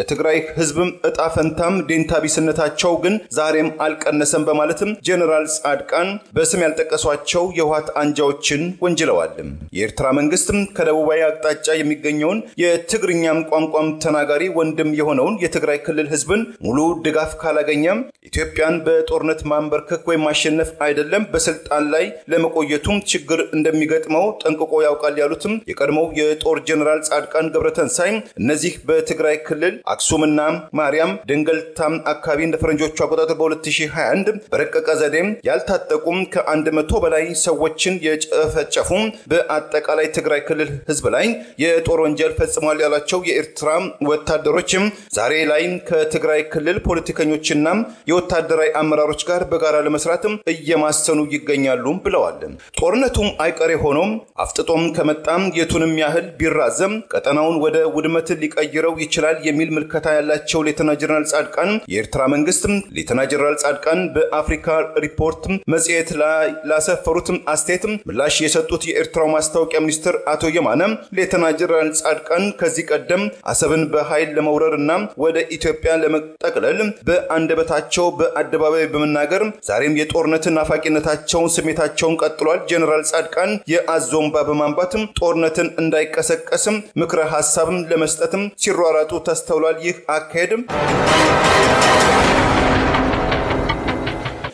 ለትግራይ ህዝብም እጣ ፈንታም ዴንታቢስነታቸው ግን ዛሬም አልቀነሰም በማለትም ጀነራል ጻድቃን በስም ያልጠቀሷቸው የህወሓት አንጃዎችን ወንጅለዋል። የኤርትራ መንግስትም ከደቡባዊ አቅጣጫ የሚገኘውን የትግርኛም ቋንቋም ተናጋሪ ወንድም የሆነውን የትግራይ ክልል ህዝብን ሙሉ ድጋፍ ካላገኘም ኢትዮጵያን በጦርነት ማንበርከክ ወይ ማሸነፍ አይደለም በስልጣን ላይ ለመቆየቱም ችግር እንደሚገጥመው ጠንቅቆ ያውቃል ያሉትም የቀድሞው የጦር ጀነራል ጻድቃን ገብረተንሳይ እነዚህ በትግራይ ክልል አክሱምና ማርያም ደንገልታም አካባቢ እንደ ፈረንጆቹ አቆጣጠር በ2021 በረቀቀ ዘዴም ያልታጠቁም ከ100 በላይ ሰዎችን የጨፈጨፉ በአጠቃላይ ትግራይ ክልል ህዝብ ላይ የጦር ወንጀል ፈጽሟል ያላቸው የኤርትራ ወታደሮችም ዛሬ ላይ ከትግራይ ክልል ፖለቲከኞችና የወታደራዊ አመራሮች ጋር በጋራ ለመስራትም እየማሰኑ ይገኛሉ ብለዋል። ጦርነቱም አይቀሬ ሆኖም አፍጥጦም ከመጣም የቱንም ያህል ቢራዘም ቀጠናውን ወደ ውድመት ሊቀይረው ይችላል የሚል ምልከታ ያላቸው ሌተና ጀነራል ጻድቃን የኤርትራ መንግስት ሌተና ጀነራል ጻድቃን በአፍሪካ ሪፖርት መጽሔት ላይ ላሰፈሩት አስተያየት ምላሽ የሰጡት የኤርትራው ማስታወቂያ ሚኒስትር አቶ የማነ ሌተና ጀነራል ጻድቃን ከዚህ ቀደም አሰብን በኃይል ለመውረርና ወደ ኢትዮጵያ ለመጠቅለል በአንደበታቸው በአደባባይ በመናገር ዛሬም የጦርነት ናፋቂነታቸውን ስሜታቸውን ቀጥሏል። ጀነራል ጻድቃን የአዞምባ በማንባትም ጦርነትን እንዳይቀሰቀስም ምክረ ሐሳብም ለመስጠትም ሲሯራጡ ተስተውሏል። ይህ አካሄድም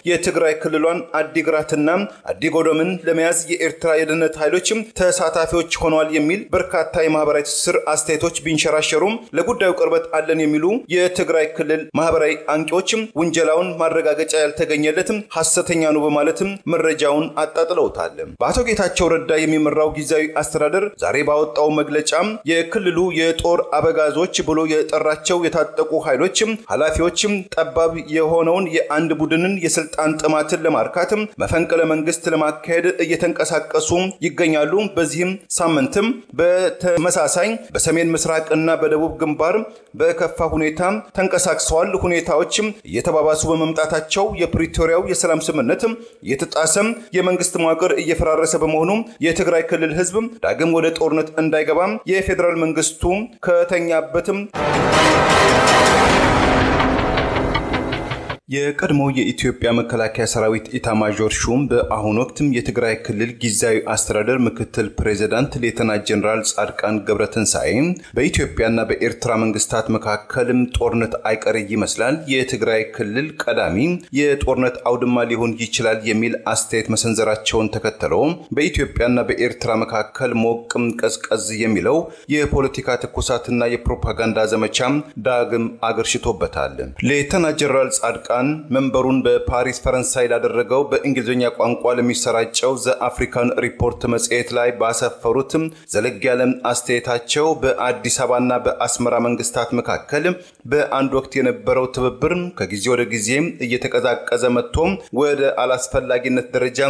የትግራይ ክልሏን አዲግራትና አዲጎዶምን ለመያዝ የኤርትራ የደህንነት ኃይሎችም ተሳታፊዎች ሆነዋል የሚል በርካታ የማህበራዊ ትስስር አስተያየቶች ቢንሸራሸሩም ለጉዳዩ ቅርበት አለን የሚሉ የትግራይ ክልል ማህበራዊ አንቂዎችም ውንጀላውን ማረጋገጫ ያልተገኘለትም ሐሰተኛ ነው በማለትም መረጃውን አጣጥለውታል። በአቶ ጌታቸው ረዳ የሚመራው ጊዜያዊ አስተዳደር ዛሬ ባወጣው መግለጫም የክልሉ የጦር አበጋዞች ብሎ የጠራቸው የታጠቁ ኃይሎችም ኃላፊዎችም ጠባብ የሆነውን የአንድ ቡድንን የስልጣን ጥማትን ለማርካትም መፈንቅለ መንግስት ለማካሄድ እየተንቀሳቀሱ ይገኛሉ። በዚህም ሳምንትም በተመሳሳይ በሰሜን ምስራቅና በደቡብ ግንባር በከፋ ሁኔታ ተንቀሳቅሰዋል። ሁኔታዎችም እየተባባሱ በመምጣታቸው የፕሪቶሪያው የሰላም ስምምነት እየተጣሰም የመንግስት መዋቅር እየፈራረሰ በመሆኑ የትግራይ ክልል ህዝብ ዳግም ወደ ጦርነት እንዳይገባ የፌደራል መንግስቱ ከተኛበትም የቀድሞ የኢትዮጵያ መከላከያ ሰራዊት ኢታማዦር ሹም በአሁን ወቅትም የትግራይ ክልል ጊዜያዊ አስተዳደር ምክትል ፕሬዝዳንት ሌተና ጀነራል ጻድቃን ገብረተንሳይ በኢትዮጵያና በኤርትራ መንግስታት መካከልም ጦርነት አይቀሬ ይመስላል፣ የትግራይ ክልል ቀዳሚ የጦርነት አውድማ ሊሆን ይችላል የሚል አስተያየት መሰንዘራቸውን ተከትሎ በኢትዮጵያና በኤርትራ መካከል ሞቅም ቀዝቀዝ የሚለው የፖለቲካ ትኩሳትና የፕሮፓጋንዳ ዘመቻ ዳግም አገርሽቶበታል። ሌተና ጀነራል ጻድቃን መንበሩን በፓሪስ ፈረንሳይ ላደረገው በእንግሊዝኛ ቋንቋ ለሚሰራጨው ዘአፍሪካን ሪፖርት መጽሔት ላይ ባሰፈሩት ዘለግ ያለ አስተያየታቸው በአዲስ አበባና በአስመራ መንግስታት መካከል በአንድ ወቅት የነበረው ትብብር ከጊዜ ወደ ጊዜ እየተቀዛቀዘ መጥቶ ወደ አላስፈላጊነት ደረጃ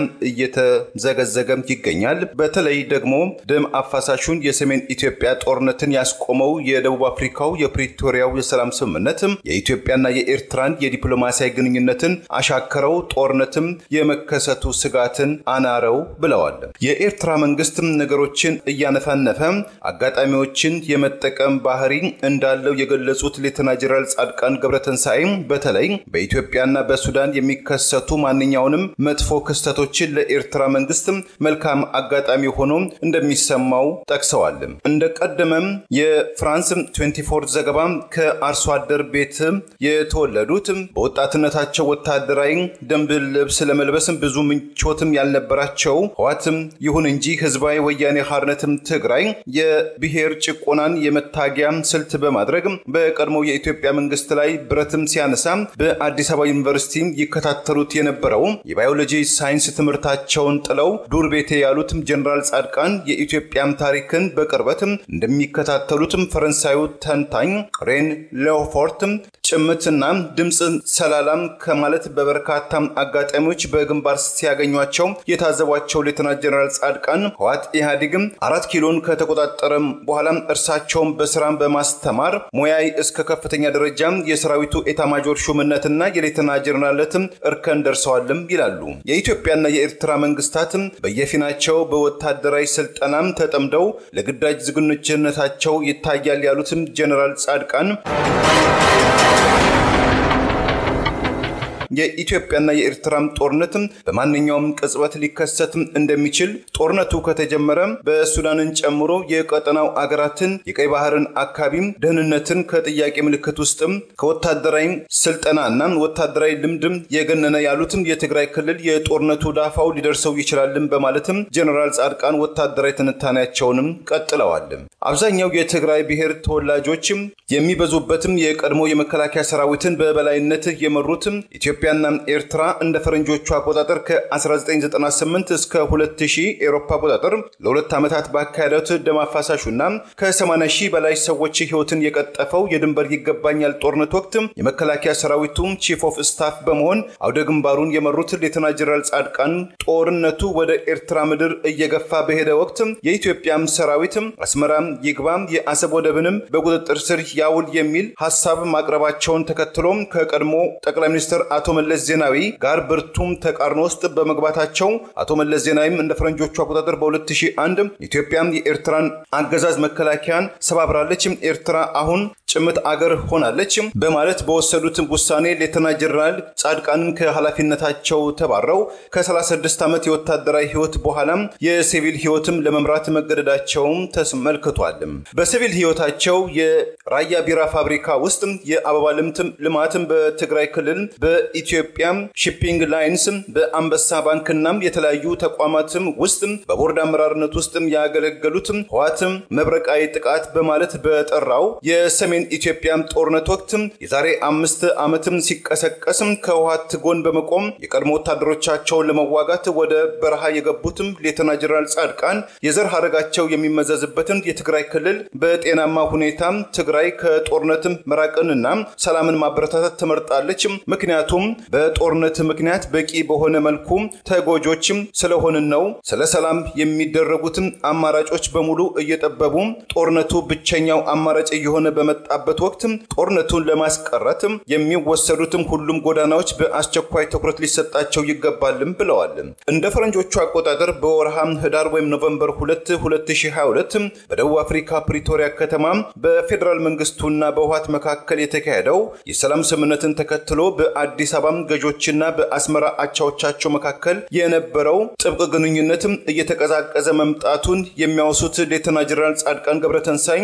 እየተዘገዘገ ይገኛል። በተለይ ደግሞ ደም አፋሳሹን የሰሜን ኢትዮጵያ ጦርነትን ያስቆመው የደቡብ አፍሪካው የፕሪቶሪያው የሰላም ስምምነት የኢትዮጵያና የኤርትራን የዲፕሎማሲ ግንኙነትን አሻከረው፣ ጦርነትም የመከሰቱ ስጋትን አናረው ብለዋል። የኤርትራ መንግስትም ነገሮችን እያነፋነፈ አጋጣሚዎችን የመጠቀም ባህሪ እንዳለው የገለጹት ሌተና ጀነራል ጻድቃን ገብረተንሳይ በተለይ በኢትዮጵያና በሱዳን የሚከሰቱ ማንኛውንም መጥፎ ክስተቶችን ለኤርትራ መንግስት መልካም አጋጣሚ ሆኖ እንደሚሰማው ጠቅሰዋል። እንደቀደመም የፍራንስ 24 ዘገባ ከአርሶ አደር ቤት የተወለዱት በወጣትነታቸው ወታደራዊ ደንብ ልብስ ለመልበስም ብዙ ምቾትም ያልነበራቸው ህወሓትም ይሁን እንጂ ህዝባዊ ወያኔ ሓርነትም ትግራይ የብሔር ጭቆናን የመታጊያ ስልት በማድረግ በቀድሞው የኢትዮጵያ መንግስት ላይ ብረትም ሲያነሳ በአዲስ አበባ ዩኒቨርሲቲ ይከታተሉት የነበረው የባዮሎጂ ሳይንስ ትምህርታቸውን ጥለው ዱር ቤቴ ያሉትም ጀነራል ጻድቃን የኢትዮጵያም ታሪክን በቅርበትም እንደሚከታተሉትም ፈረንሳዩ ተንታኝ ሬን ሌኦፎርት ጭምትና ድምጽ ሰላ ሰላላም ከማለት በበርካታ አጋጣሚዎች በግንባር ሲያገኟቸው የታዘቧቸው ሌተናንት ጀነራል ጻድቃን ህወሓት ኢህአዴግም 4 ኪሎን ከተቆጣጠረ በኋላ እርሳቸውን በስራም በማስተማር ሙያይ እስከ ከፍተኛ ደረጃ የሰራዊቱ ኤታማጆር ሹምነትና የሌተናንት ጀነራልነትም እርከን ደርሰዋልም ይላሉ። የኢትዮጵያና የኤርትራ መንግስታት በየፊናቸው በወታደራዊ ስልጠናም ተጠምደው ለግዳጅ ዝግጁነታቸው ይታያል ያሉትም ጀነራል ጻድቃን የኢትዮጵያና የኤርትራም ጦርነትም በማንኛውም ቅጽበት ሊከሰት እንደሚችል ጦርነቱ ከተጀመረ በሱዳንን ጨምሮ የቀጠናው አገራትን የቀይ ባህርን አካባቢም ደህንነትን ከጥያቄ ምልክት ውስጥም ከወታደራዊ ስልጠናና ወታደራዊ ልምድም የገነነ ያሉትም የትግራይ ክልል የጦርነቱ ዳፋው ሊደርሰው ይችላልም በማለትም ጀነራል ጻድቃን ወታደራዊ ትንታኔያቸውንም ቀጥለዋል። አብዛኛው የትግራይ ብሔር ተወላጆችም የሚበዙበትም የቀድሞ የመከላከያ ሰራዊትን በበላይነት የመሩትም ኢትዮጵያና ኤርትራ እንደ ፈረንጆቹ አቆጣጠር ከ1998 እስከ 2000 ኤሮፓ አቆጣጠር ለሁለት ዓመታት ባካሄዱት ደም አፋሳሹና ከ80 ሺህ በላይ ሰዎች ህይወትን የቀጠፈው የድንበር ይገባኛል ጦርነት ወቅት የመከላከያ ሰራዊቱ ቺፍ ኦፍ ስታፍ በመሆን አውደ ግንባሩን የመሩት ሌተናንት ጀነራል ጻድቃን ጦርነቱ ወደ ኤርትራ ምድር እየገፋ በሄደ ወቅት የኢትዮጵያም ሰራዊት አስመራም ይግባም የአሰብ ወደብንም በቁጥጥር ስር ያውል የሚል ሐሳብ ማቅረባቸውን ተከትሎ ከቀድሞ ጠቅላይ ሚኒስትር አቶ መለስ ዜናዊ ጋር ብርቱም ተቃርኖ ውስጥ በመግባታቸው አቶ መለስ ዜናዊም እንደ ፈረንጆቹ አቆጣጠር በ2001 ኢትዮጵያም የኤርትራን አገዛዝ መከላከያን ሰባብራለች፣ ኤርትራ አሁን ጭምት አገር ሆናለች በማለት በወሰዱት ውሳኔ ሌተናንት ጀነራል ጻድቃንን ከኃላፊነታቸው ተባረው ከ36 ዓመት የወታደራዊ ህይወት በኋላ የሲቪል ህይወትም ለመምራት መገደዳቸው ተስመልክቷል። በሲቪል ህይወታቸው የራያ ቢራ ፋብሪካ ውስጥ የአበባ ልማትም በትግራይ ክልል በኢትዮጵያ ሺፒንግ ላይንስ በአንበሳ ባንክና የተለያዩ ተቋማትም ውስጥ በቦርድ አመራርነት ውስጥ ያገለገሉት ህወሓት መብረቃዊ ጥቃት በማለት በጠራው የሰሜን ኢትዮጵያ ጦርነት ወቅት የዛሬ 5 ዓመትም ሲቀሰቀስ ከህወሓት ጎን በመቆም የቀድሞ ወታደሮቻቸውን ለመዋጋት ወደ በረሃ የገቡትም ሌተናንት ጀነራል ጻድቃን የዘር ሐረጋቸው የሚመዘዝበትን የትግራይ ክልል በጤናማ ሁኔታ ትግራይ ከጦርነትም መራቅንና ሰላምን ማበረታታት ተመርጣለች። ምክንያቱም በጦርነት ምክንያት በቂ በሆነ መልኩ ተጎጆችም ስለሆነን ነው። ስለ ሰላም የሚደረጉትም አማራጮች በሙሉ እየጠበቡ ጦርነቱ ብቸኛው አማራጭ እየሆነ በመጣበት ወቅት ጦርነቱን ለማስቀረት የሚወሰዱትም ሁሉም ጎዳናዎች በአስቸኳይ ትኩረት ሊሰጣቸው ይገባልም ብለዋል። እንደ ፈረንጆቹ አቆጣጠር በወርሃ ህዳር ወይም ኖቬምበር 2 2022 በደቡብ አፍሪካ ፕሪቶሪያ ከተማ በፌደራል መንግስቱና በህወሓት መካከል የተካሄደው የሰላም ስምምነትን ተከትሎ በአዲስ አበባ ገጆችና በአስመራ አቻዎቻቸው መካከል የነበረው ጥብቅ ግንኙነት እየተቀዛቀዘ መምጣቱን የሚያወሱት ሌተናንት ጀነራል ጻድቃን ገብረተንሳይ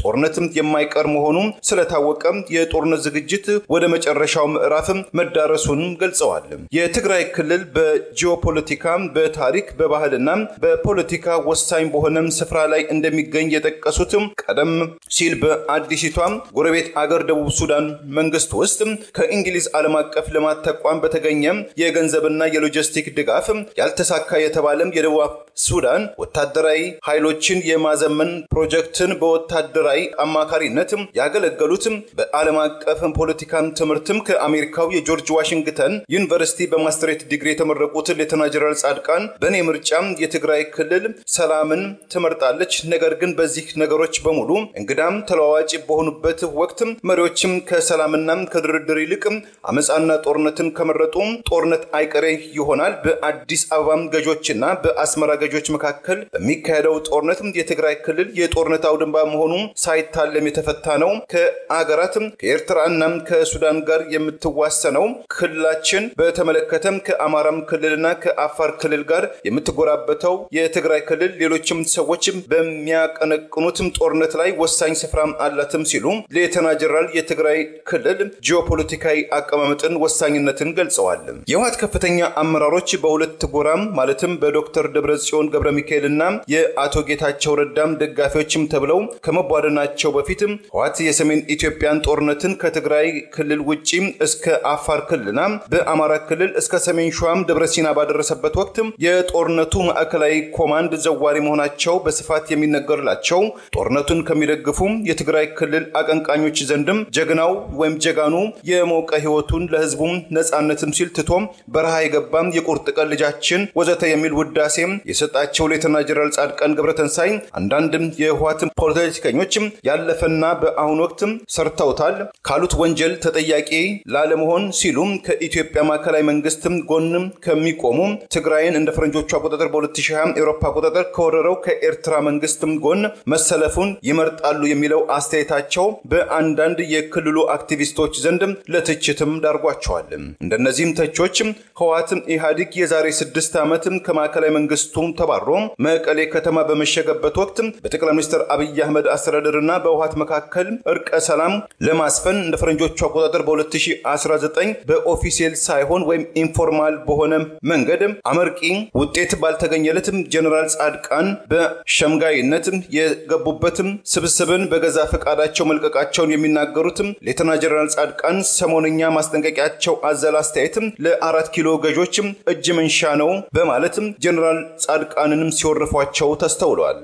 ጦርነትም የማይቀር መሆኑ ስለታወቀ የጦርነት ዝግጅት ወደ መጨረሻው ምዕራፍ መዳረሱን ገልጸዋል። የትግራይ ክልል በጂኦፖለቲካ በታሪክ በባህልና በፖለቲካ ወሳኝ በሆነ ስፍራ ላይ እንደሚገኝ የጠቀሱት ቀደም ሲል በአዲሲቷ ጎረቤት አገር ደቡብ ሱዳን መንግስት ውስጥ ከእንግሊዝ ዓለም አቀፍ ልማት ተቋም በተገኘ የገንዘብና የሎጂስቲክ ድጋፍ ያልተሳካ የተባለም የደቡብ ሱዳን ወታደራዊ ኃይሎችን የማዘመን ፕሮጀክትን በወታደራዊ አማካሪነት ያገለገሉት በዓለም አቀፍ ፖለቲካን ትምህርትም ከአሜሪካው የጆርጅ ዋሽንግተን ዩኒቨርሲቲ በማስተሬት ዲግሪ የተመረቁት ሌተናንት ጀነራል ጻድቃን በኔ ምርጫ የትግራይ ክልል ሰላምን ትመርጣለች፣ ነገር ግን በዚህ ነገሮች በሙሉ እንግዳም ተለዋዋጭ በሆኑበት ወቅት መሪዎችም ከሰላምና ከድርድር ይልቅ አመጻና ጦርነትን ከመረጡ ጦርነት አይቀሬ ይሆናል። በአዲስ አበባ ገጆችና በአስመራ ገጆች መካከል በሚካሄደው ጦርነት የትግራይ ክልል የጦርነት አውድማ መሆኑ ሳይታለም የተፈታ ነው። ከአገራትም ከኤርትራና ከሱዳን ጋር የምትዋሰነው ክልላችን በተመለከተም ከአማራም ክልልና ከአፋር ክልል ጋር የምትጎራበተው የትግራይ ክልል ሌሎችም ሰዎች በሚያቀነቅኑትም ጦርነት ላይ ወሳኝ ስፍራ አላትም ሲሉ ሌተናንት ጀነራል የትግራይ ክልል ጂኦፖለቲካዊ አቀማመጥን ወሳኝነትን ገልጸዋል። የህወሓት ከፍተኛ አመራሮች በሁለት ጎራም ማለትም በዶክተር ደብረጽዮን ገብረ ሚካኤልና የአቶ ጌታቸው ረዳም ደጋፊዎችም ተብለው ከመቧደን ከማመናቸው በፊት ህወሓት የሰሜን ኢትዮጵያን ጦርነትን ከትግራይ ክልል ውጪ እስከ አፋር ክልልና በአማራ ክልል እስከ ሰሜን ሸዋም ደብረሲና ባደረሰበት ወቅት የጦርነቱ ማዕከላዊ ኮማንድ ዘዋሪ መሆናቸው በስፋት የሚነገርላቸው ጦርነቱን ከሚደግፉ የትግራይ ክልል አቀንቃኞች ዘንድም ጀግናው ወይም ጀጋኑ የሞቀ ህይወቱን ለህዝቡም ነጻነትም ሲል ትቶም በረሃ የገባም የቁርጥ ቀን ልጃችን ወዘተ የሚል ውዳሴ የሰጣቸው ሌተና ጀነራል ጻድቃን ገብረተንሳይ አንዳንድም የህወሓት ፖለቲከኞች ያለፈና በአሁን ወቅት ሰርተውታል ካሉት ወንጀል ተጠያቂ ላለመሆን ሲሉ ከኢትዮጵያ ማዕከላዊ መንግስት ጎን ከሚቆሙ ትግራይን እንደ ፈረንጆቹ አቆጣጠር በ2020 አውሮፓ አቆጣጠር ከወረረው ከኤርትራ መንግስት ጎን መሰለፉን ይመርጣሉ የሚለው አስተያየታቸው በአንዳንድ የክልሉ አክቲቪስቶች ዘንድ ለትችትም ዳርጓቸዋል። እንደነዚህም ተቾች ህወሓት ኢህአዴግ የዛሬ 6 ዓመት ከማዕከላዊ መንግስቱ ተባሮ መቀሌ ከተማ በመሸገበት ወቅት በጠቅላይ ሚኒስትር አብይ አህመድ አስተዳደርና በህወሓት መካከል እርቀ ሰላም ለማስፈን እንደ ፈረንጆቹ አቆጣጠር በ2019 በኦፊሴል ሳይሆን ወይም ኢንፎርማል በሆነ መንገድ አመርቂ ውጤት ባልተገኘለት ጀነራል ጻድቃን በሸምጋይነት የገቡበት ስብስብን በገዛ ፈቃዳቸው መልቀቃቸውን የሚናገሩት ሌተና ጀነራል ጻድቃን ሰሞንኛ ማስጠንቀቂያቸው አዘል አስተያየት ለ4 ኪሎ ገጆች እጅ መንሻ ነው በማለት ጀነራል ጻድቃንንም ሲወርፏቸው ተስተውለዋል።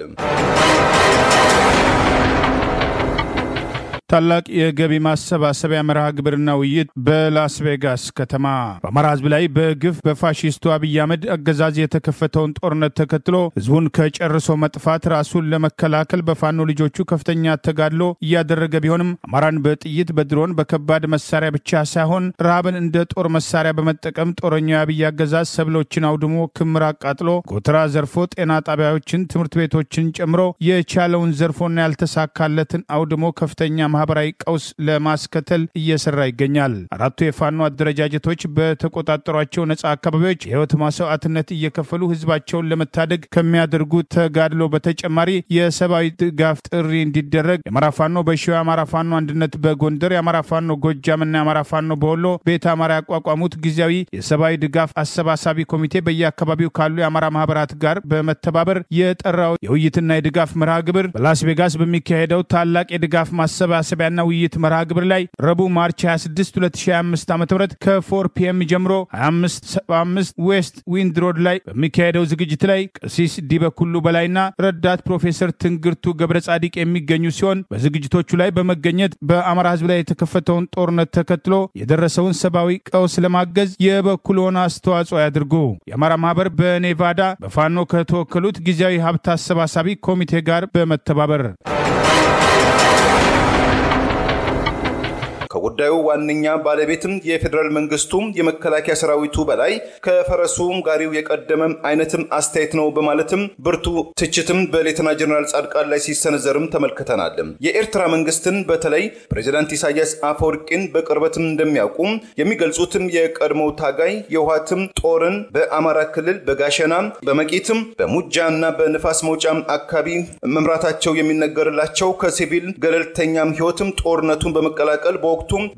ታላቅ የገቢ ማሰባሰቢያ መርሃ ግብርና ውይይት በላስ ቬጋስ ከተማ በአማራ ህዝብ ላይ በግፍ በፋሺስቱ አብይ አህመድ አገዛዝ የተከፈተውን ጦርነት ተከትሎ ህዝቡን ከጨርሶ መጥፋት ራሱን ለመከላከል በፋኖ ልጆቹ ከፍተኛ ተጋድሎ እያደረገ ቢሆንም አማራን በጥይት በድሮን በከባድ መሳሪያ ብቻ ሳይሆን ረሃብን እንደ ጦር መሳሪያ በመጠቀም ጦረኛው የአብይ አገዛዝ ሰብሎችን አውድሞ ክምር አቃጥሎ ጎተራ ዘርፎ ጤና ጣቢያዎችን ትምህርት ቤቶችን ጨምሮ የቻለውን ዘርፎና ያልተሳካለትን አውድሞ ከፍተኛ ማህበራዊ ቀውስ ለማስከተል እየሰራ ይገኛል። አራቱ የፋኖ አደረጃጀቶች በተቆጣጠሯቸው ነፃ አካባቢዎች የህይወት መስዋዕትነት እየከፈሉ ህዝባቸውን ለመታደግ ከሚያደርጉት ተጋድሎ በተጨማሪ የሰብአዊ ድጋፍ ጥሪ እንዲደረግ የአማራ ፋኖ በሸዋ፣ የአማራ ፋኖ አንድነት በጎንደር፣ የአማራ ፋኖ ጎጃምና የአማራ ፋኖ በወሎ ቤተ አማራ ያቋቋሙት ጊዜያዊ የሰብአዊ ድጋፍ አሰባሳቢ ኮሚቴ በየአካባቢው ካሉ የአማራ ማህበራት ጋር በመተባበር የጠራው የውይይትና የድጋፍ መርሃ ግብር በላስ ቬጋስ በሚካሄደው ታላቅ የድጋፍ ማሰባሰቢያና ውይይት መርሃ ግብር ላይ ረቡዕ ማርች 26 2025 ዓ.ም ከ4 ፒኤም ጀምሮ 2575 ዌስት ዊንድ ሮድ ላይ በሚካሄደው ዝግጅት ላይ ቀሲስ ዲበኩሉ በላይና ረዳት ፕሮፌሰር ትንግርቱ ገብረ ጻዲቅ የሚገኙ ሲሆን በዝግጅቶቹ ላይ በመገኘት በአማራ ህዝብ ላይ የተከፈተውን ጦርነት ተከትሎ የደረሰውን ሰብአዊ ቀውስ ለማገዝ የበኩሉን አስተዋጽኦ ያድርጉ። የአማራ ማህበር በኔቫዳ በፋኖ ከተወከሉት ጊዜያዊ ሀብት አሰባሳቢ ኮሚቴ ጋር በመተባበር ከጉዳዩ ዋነኛ ባለቤትም የፌደራል መንግስቱ የመከላከያ ሰራዊቱ በላይ ከፈረሱም ጋሪው የቀደመ አይነትም አስተያየት ነው በማለትም ብርቱ ትችትም በሌተና ጀነራል ጻድቃን ላይ ሲሰነዘርም ተመልክተናል። የኤርትራ መንግስትን በተለይ ፕሬዝዳንት ኢሳያስ አፈወርቂን በቅርበትም እንደሚያውቁም የሚገልጹትም የቀድሞው ታጋይ የህወሓትም ጦርን በአማራ ክልል በጋሸና በመቂትም በሙጃና በንፋስ መውጫም አካባቢ መምራታቸው የሚነገርላቸው ከሲቪል ገለልተኛም ህይወትም ጦርነቱን በመቀላቀል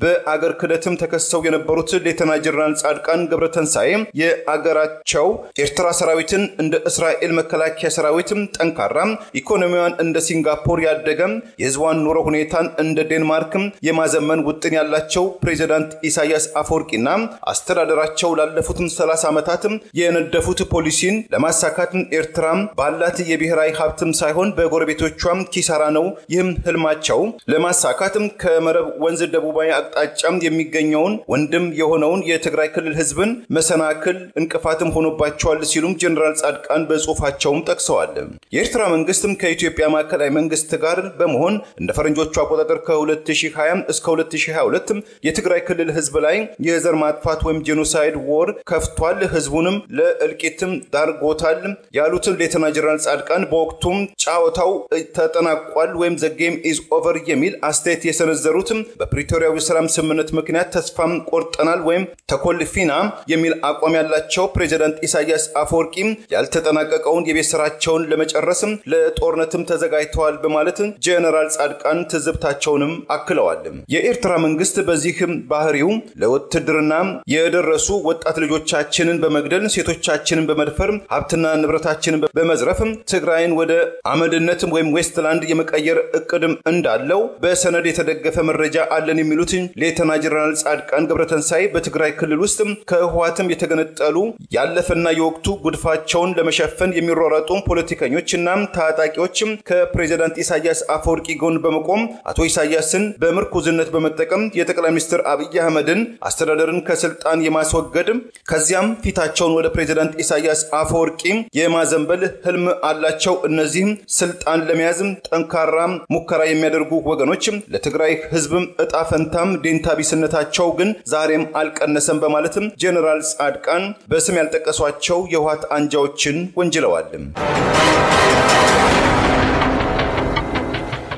በአገር ክደትም ተከሰው የነበሩት ሌተና ጀነራል ጻድቃን ገብረተንሳይ የአገራቸው ኤርትራ ሰራዊትን እንደ እስራኤል መከላከያ ሰራዊትም ጠንካራ ኢኮኖሚዋን እንደ ሲንጋፖር ያደገም የህዝቧን ኑሮ ሁኔታን እንደ ዴንማርክ የማዘመን ውጥን ያላቸው ፕሬዝዳንት ኢሳያስ አፈወርቂና አስተዳደራቸው ላለፉት 30 ዓመታት የነደፉት ፖሊሲን ለማሳካት ኤርትራ ባላት የብሔራዊ ሀብትም ሳይሆን በጎረቤቶቿም ኪሳራ ነው። ይህም ህልማቸው ለማሳካት ከመረብ ወንዝ ደቡባዊ አቅጣጫም የሚገኘውን ወንድም የሆነውን የትግራይ ክልል ህዝብን መሰናክል እንቅፋትም ሆኖባቸዋል ሲሉም ጀነራል ጻድቃን በጽሁፋቸውም ጠቅሰዋል። የኤርትራ መንግስትም ከኢትዮጵያ ማዕከላዊ መንግስት ጋር በመሆን እንደ ፈረንጆቹ አቆጣጠር ከ2020 እስከ 2022 የትግራይ ክልል ህዝብ ላይ የዘር ማጥፋት ወይም ጄኖሳይድ ወር ከፍቷል፣ ህዝቡንም ለእልቂትም ዳርጎታል ያሉት ሌተና ጀነራል ጻድቃን በወቅቱም ጫወታው ተጠናቋል ወይም ዘ ጌም ኢዝ ኦቨር የሚል አስተያየት የሰነዘሩት በፕሪቶሪያ በፕሪቶሪያው የሰላም ስምምነት ምክንያት ተስፋም ቆርጠናል ወይም ተኮልፊና የሚል አቋም ያላቸው ፕሬዝዳንት ኢሳያስ አፈወርቂ ያልተጠናቀቀውን የቤት ስራቸውን ለመጨረስ ለጦርነትም ተዘጋጅተዋል በማለት ጀነራል ጻድቃን ትዝብታቸውንም አክለዋል። የኤርትራ መንግስት በዚህ ባህሪው ለውትድርና የደረሱ ወጣት ልጆቻችንን በመግደል ሴቶቻችንን በመድፈር ሀብትና ንብረታችንን በመዝረፍ ትግራይን ወደ አመድነት ወይም ዌስትላንድ የመቀየር እቅድም እንዳለው በሰነድ የተደገፈ መረጃ አለን የሚሉት ሌተና ጀነራል ጻድቃን ገብረተንሳይ በትግራይ ክልል ውስጥ ከህወሓትም የተገነጠሉ ያለፈና የወቅቱ ጉድፋቸውን ለመሸፈን የሚሯሯጡ ፖለቲከኞችና ታጣቂዎች ከፕሬዝዳንት ኢሳያስ አፈወርቂ ጎን በመቆም አቶ ኢሳያስን በምርኩዝነት በመጠቀም የጠቅላይ ሚኒስትር አብይ አህመድን አስተዳደርን ከስልጣን የማስወገድ ከዚያም ፊታቸውን ወደ ፕሬዝዳንት ኢሳያስ አፈወርቂ የማዘንበል ህልም አላቸው። እነዚህ ስልጣን ለመያዝ ጠንካራ ሙከራ የሚያደርጉ ወገኖች ለትግራይ ህዝብ እጣ ፈንታም ዴንታቢስነታቸው ግን ዛሬም አልቀነሰም በማለት ጀነራል ጻድቃን በስም ያልጠቀሷቸው የህወሓት አንጃዎችን ወንጅለዋል።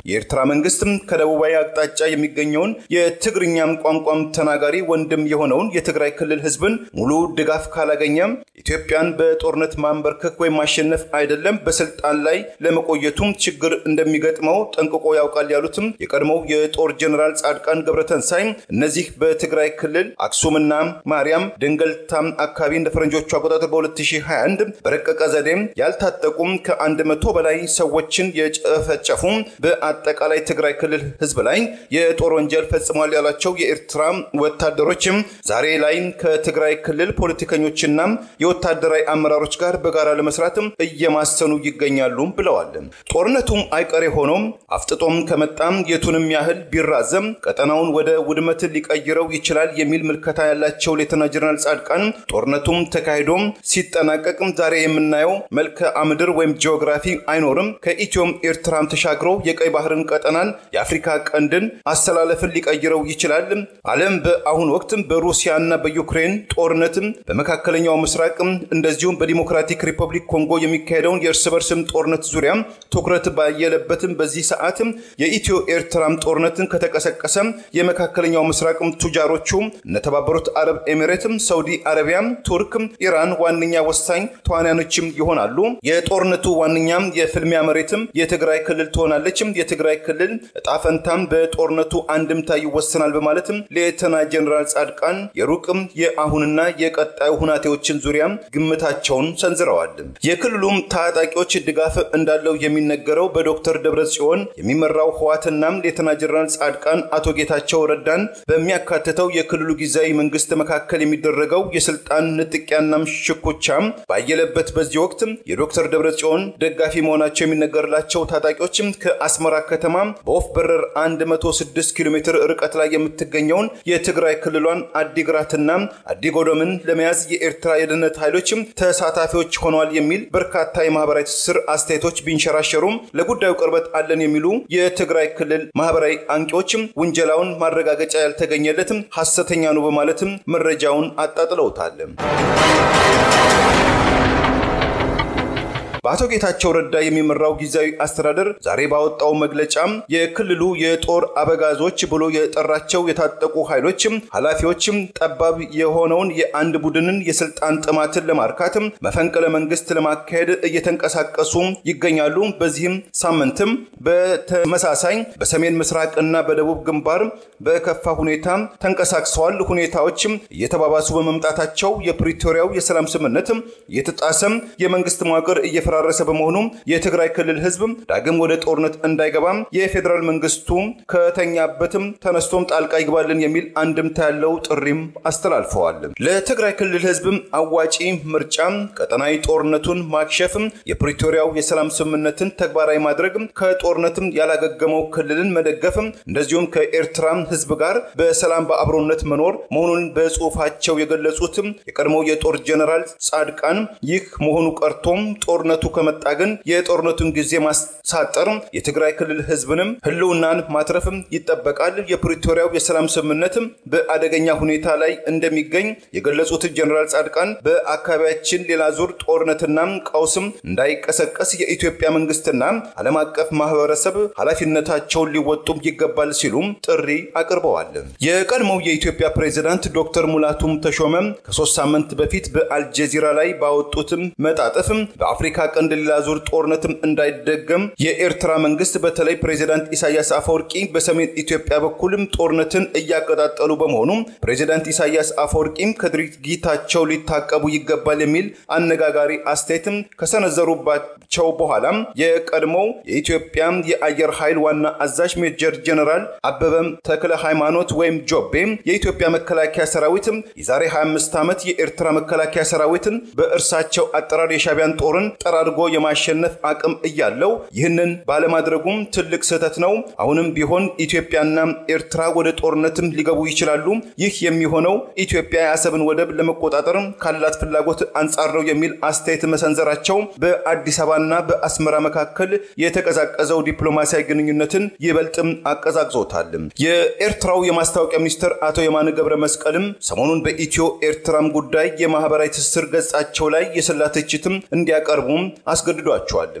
የኤርትራ መንግስት ከደቡባዊ አቅጣጫ የሚገኘውን የትግርኛም ቋንቋም ተናጋሪ ወንድም የሆነውን የትግራይ ክልል ህዝብን ሙሉ ድጋፍ ካላገኘ ኢትዮጵያን በጦርነት ማንበርከክ ወይ ማሸነፍ አይደለም በስልጣን ላይ ለመቆየቱም ችግር እንደሚገጥመው ጠንቅቆ ያውቃል ያሉትም የቀድሞው የጦር ጀነራል ጻድቃን ገብረተንሳይ እነዚህ በትግራይ ክልል አክሱምና ማርያም ደንገልታም አካባቢ እንደ ፈረንጆቹ አቆጣጠር በ2021 በረቀቀ ዘዴም ያልታጠቁም ከ100 በላይ ሰዎችን የጨፈጨፉ አጠቃላይ ትግራይ ክልል ህዝብ ላይ የጦር ወንጀል ፈጽሟል ያላቸው የኤርትራ ወታደሮችም ዛሬ ላይ ከትግራይ ክልል ፖለቲከኞችና የወታደራዊ አመራሮች ጋር በጋራ ለመስራት እየማሰኑ ይገኛሉ ብለዋል። ጦርነቱም አይቀሬ ሆኖም አፍጥጦም ከመጣም የቱንም ያህል ቢራዘም ቀጠናውን ወደ ውድመት ሊቀይረው ይችላል የሚል ምልከታ ያላቸው ሌተና ጀነራል ጻድቃን ጦርነቱም ተካሂዶም ሲጠናቀቅም ዛሬ የምናየው መልክዓ ምድር ወይም ጂኦግራፊ አይኖርም ከኢትዮጵያም ኤርትራም ተሻግሮ የቀይ ባህርን ቀጠናን የአፍሪካ ቀንድን አስተላለፍን ሊቀይረው ይችላል። ዓለም በአሁን ወቅት በሩሲያና በዩክሬን ጦርነት በመካከለኛው ምስራቅ እንደዚሁም በዲሞክራቲክ ሪፐብሊክ ኮንጎ የሚካሄደውን የእርስ በርስ ጦርነት ዙሪያ ትኩረት ባየለበት በዚህ ሰዓት የኢትዮ ኤርትራም ጦርነትን ከተቀሰቀሰ የመካከለኛው ምስራቅ ቱጃሮቹ እነተባበሩት አረብ ኤሚሬት፣ ሳውዲ አረቢያ፣ ቱርክ፣ ኢራን ዋነኛ ወሳኝ ተዋናዮችም ይሆናሉ። የጦርነቱ ዋነኛ የፍልሚያ መሬትም የትግራይ ክልል ትሆናለች። የትግራይ ክልል ጣፈንታም በጦርነቱ አንድምታ ይወሰናል በማለት ሌተና ጀነራል ጻድቃን የሩቅም የአሁንና የቀጣዩ ሁናቴዎችን ዙሪያ ግምታቸውን ሰንዝረዋል። የክልሉም ታጣቂዎች ድጋፍ እንዳለው የሚነገረው በዶክተር ደብረጽዮን የሚመራው ህወሓትና ሌተና ጀነራል ጻድቃን አቶ ጌታቸው ረዳን በሚያካትተው የክልሉ ጊዜያዊ መንግስት መካከል የሚደረገው የስልጣን ንጥቂያና ሽኩቻ ባየለበት በዚህ ወቅት የዶክተር ደብረጽዮን ደጋፊ መሆናቸው የሚነገርላቸው ታጣቂዎች ከአስመራ ከተማ በወፍ በረር 106 ኪሎ ሜትር ርቀት ላይ የምትገኘውን የትግራይ ክልሏን አዲግራትና አዲጎዶምን ለመያዝ የኤርትራ የደህንነት ኃይሎች ተሳታፊዎች ሆነዋል የሚል በርካታ የማህበራዊ ትስስር አስተያየቶች ቢንሸራሸሩም ለጉዳዩ ቅርበት አለን የሚሉ የትግራይ ክልል ማህበራዊ አንቂዎች ውንጀላውን ማረጋገጫ ያልተገኘለትም ሐሰተኛ ነው በማለትም መረጃውን አጣጥለውታል። በአቶ ጌታቸው ረዳ የሚመራው ጊዜያዊ አስተዳደር ዛሬ ባወጣው መግለጫ የክልሉ የጦር አበጋዞች ብሎ የጠራቸው የታጠቁ ኃይሎች ኃላፊዎች ጠባብ የሆነውን የአንድ ቡድንን የስልጣን ጥማትን ለማርካት መፈንቅለ መንግስት ለማካሄድ እየተንቀሳቀሱ ይገኛሉ። በዚህም ሳምንትም በተመሳሳይ በሰሜን ምስራቅና በደቡብ ግንባር በከፋ ሁኔታ ተንቀሳቅሰዋል። ሁኔታዎች እየተባባሱ በመምጣታቸው የፕሪቶሪያው የሰላም ስምምነት የተጣሰም የመንግስት መዋቅር እየፈራረሰ በመሆኑ የትግራይ ክልል ህዝብ ዳግም ወደ ጦርነት እንዳይገባ የፌደራል መንግስቱ ከተኛበትም ተነስቶም ጣልቃ ይግባልን የሚል አንድምታ ያለው ጥሪም አስተላልፈዋል። ለትግራይ ክልል ህዝብ አዋጪ ምርጫ ቀጠናዊ ጦርነቱን ማክሸፍ፣ የፕሪቶሪያው የሰላም ስምምነትን ተግባራዊ ማድረግ፣ ከጦርነትም ያላገገመው ክልልን መደገፍ እንደዚሁም ከኤርትራ ህዝብ ጋር በሰላም በአብሮነት መኖር መሆኑን በጽሁፋቸው የገለጹት የቀድሞው የጦር ጀነራል ጻድቃን ይህ መሆኑ ቀርቶም ጦርነቱ ከመጣ ግን የጦርነቱን ጊዜ ማሳጠር የትግራይ ክልል ህዝብንም ህልውናን ማትረፍም ይጠበቃል። የፕሪቶሪያው የሰላም ስምምነትም በአደገኛ ሁኔታ ላይ እንደሚገኝ የገለጹት ጀነራል ጻድቃን በአካባቢያችን ሌላ ዙር ጦርነትና ቀውስም እንዳይቀሰቀስ የኢትዮጵያ መንግስትና ዓለም አቀፍ ማህበረሰብ ኃላፊነታቸውን ሊወጡ ይገባል ሲሉም ጥሪ አቅርበዋል። የቀድሞው የኢትዮጵያ ፕሬዝዳንት ዶክተር ሙላቱ ተሾመ ከ3 ሳምንት በፊት በአልጀዚራ ላይ ባወጡትም መጣጥፍም በአፍሪካ ቀንድ ሌላ ዙር ጦርነትም እንዳይደገም የኤርትራ መንግስት በተለይ ፕሬዝዳንት ኢሳያስ አፈወርቂ በሰሜን ኢትዮጵያ በኩልም ጦርነትን እያቀጣጠሉ በመሆኑ ፕሬዝዳንት ኢሳያስ አፈወርቂም ከድርጊታቸው ሊታቀቡ ይገባል የሚል አነጋጋሪ አስተያየትም ከሰነዘሩባቸው በኋላ የቀድሞው የኢትዮጵያ የአየር ኃይል ዋና አዛዥ ሜጀር ጀነራል አበበም ተክለ ሃይማኖት ወይም ጆቤ የኢትዮጵያ መከላከያ ሰራዊትም የዛሬ 25 ዓመት የኤርትራ መከላከያ ሰራዊትን በእርሳቸው አጠራር የሻቢያን ጦርን ጠራርጎ የማሸነፍ አቅም እያለው ይህንን ባለማድረጉም ትልቅ ስህተት ነው። አሁንም ቢሆን ኢትዮጵያና ኤርትራ ወደ ጦርነትም ሊገቡ ይችላሉ። ይህ የሚሆነው ኢትዮጵያ የአሰብን ወደብ ለመቆጣጠር ካላት ፍላጎት አንጻር ነው የሚል አስተያየት መሰንዘራቸው በአዲስ አበባና በአስመራ መካከል የተቀዛቀዘው ዲፕሎማሲያዊ ግንኙነትን ይበልጥም አቀዛቅዞታል። የኤርትራው የማስታወቂያ ሚኒስትር አቶ የማነ ገብረ መስቀልም ሰሞኑን በኢትዮ ኤርትራም ጉዳይ የማህበራዊ ትስስር ገጻቸው ላይ የሰላ ትችትም እንዲያቀርቡም አስገድዷቸዋል።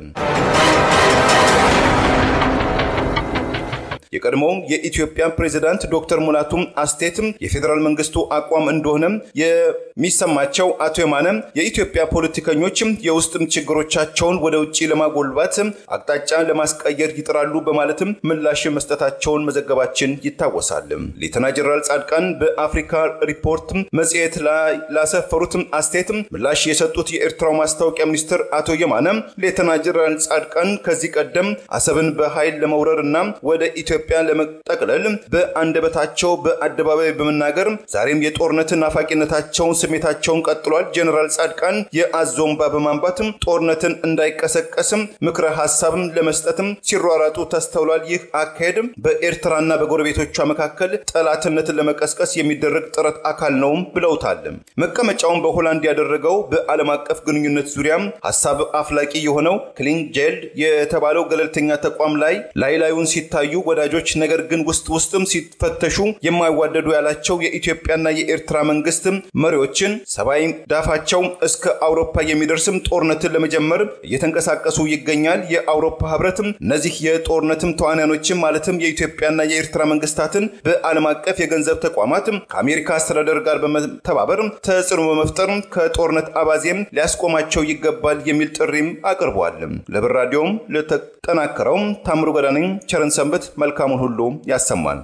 የቀድሞው የኢትዮጵያ ፕሬዝዳንት ዶክተር ሙላቱ አስቴትም የፌደራል መንግስቱ አቋም እንደሆነ የሚሰማቸው አቶ የማነ የኢትዮጵያ ፖለቲከኞችም የውስጥም ችግሮቻቸውን ወደ ውጪ ለማጎልባት አቅጣጫ ለማስቀየር ይጥራሉ በማለትም ምላሽ መስጠታቸውን መዘገባችን ይታወሳል። ሌተና ጀነራል ጻድቃን በአፍሪካ ሪፖርት መጽሔት ላይ ላሰፈሩት አስቴትም ምላሽ የሰጡት የኤርትራው ማስታወቂያ ሚኒስትር አቶ የማነ ሌተና ጀነራል ጻድቃን ከዚህ ቀደም አሰብን በኃይል ለመውረርና ወደ ኢትዮጵያ ለመጠቅለል በአንደበታቸው በአደባባይ በመናገር ዛሬም የጦርነት ናፋቂነታቸውን ስሜታቸውን ቀጥሏል። ጀነራል ጻድቃን የአዞምባ በማንባት ጦርነትን እንዳይቀሰቀስም ምክረ ሐሳብም ለመስጠትም ሲሯራጡ ተስተውሏል። ይህ አካሄድ በኤርትራና በጎረቤቶቿ መካከል ጠላትነትን ለመቀስቀስ የሚደረግ ጥረት አካል ነው ብለውታል። መቀመጫውን በሆላንድ ያደረገው በዓለም አቀፍ ግንኙነት ዙሪያ ሐሳብ አፍላቂ የሆነው ክሊንጀልድ የተባለው ገለልተኛ ተቋም ላይ ላዩን ሲታዩ ወዳጆች ነገር ግን ውስጥም ሲፈተሹ የማይዋደዱ ያላቸው የኢትዮጵያና የኤርትራ መንግስት መሪዎችን ሰባይ ዳፋቸው እስከ አውሮፓ የሚደርስም ጦርነትን ለመጀመር እየተንቀሳቀሱ ይገኛል። የአውሮፓ ህብረትም እነዚህ የጦርነትም ተዋናዮችን ማለትም የኢትዮጵያና የኤርትራ መንግስታትን በዓለም አቀፍ የገንዘብ ተቋማት ከአሜሪካ አስተዳደር ጋር በመተባበር ተጽዕኖ በመፍጠር ከጦርነት አባዜም ሊያስቆማቸው ይገባል የሚል ጥሪም አቅርቧል። ለብር ራዲዮም ለተጠናከረው ታምሩ ገዳነኝ ቸርን ሰንበት መልካሙን ሁሉ ያሰማን።